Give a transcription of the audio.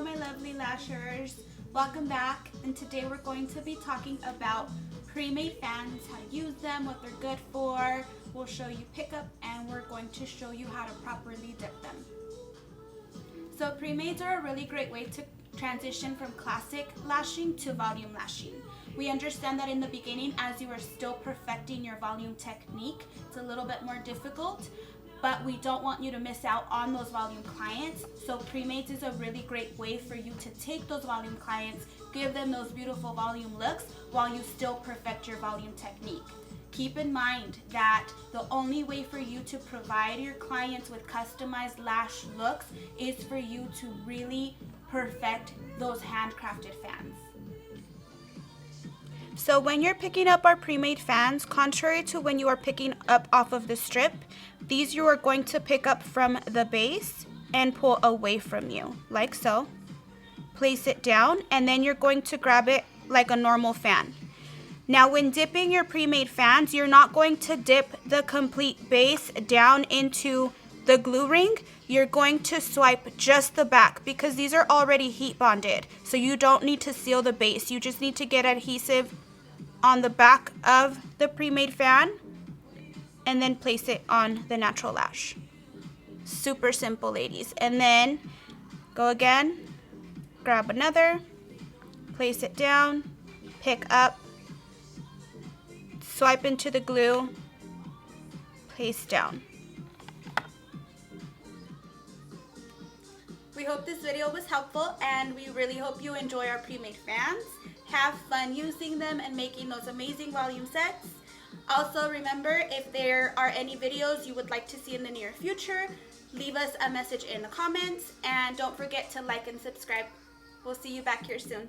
Hello my lovely lashers, welcome back, and today we're going to be talking about pre-made fans, how to use them, what they're good for. We'll show you pickup and we're going to show you how to properly dip them. So pre-mades are a really great way to transition from classic lashing to volume lashing. We understand that in the beginning, as you are still perfecting your volume technique, it's a little bit more difficult, but we don't want you to miss out on those volume clients. So Premades is a really great way for you to take those volume clients, give them those beautiful volume looks while you still perfect your volume technique. Keep in mind that the only way for you to provide your clients with customized lash looks is for you to really perfect those handcrafted fans. So when you're picking up our pre-made fans, contrary to when you are picking up off of the strip, these you are going to pick up from the base and pull away from you, like so. Place it down, and then you're going to grab it like a normal fan. Now when dipping your pre-made fans, you're not going to dip the complete base down into the glue ring. You're going to swipe just the back because these are already heat bonded. So you don't need to seal the base. You just need to get adhesive on the back of the pre-made fan and then place it on the natural lash. Super simple, ladies. And then go again, grab another, place it down, pick up, swipe into the glue, place down. We hope this video was helpful, and we really hope you enjoy our pre-made fans. Have fun using them and making those amazing volume sets. Also remember, if there are any videos you would like to see in the near future, leave us a message in the comments, and don't forget to like and subscribe. We'll see you back here soon.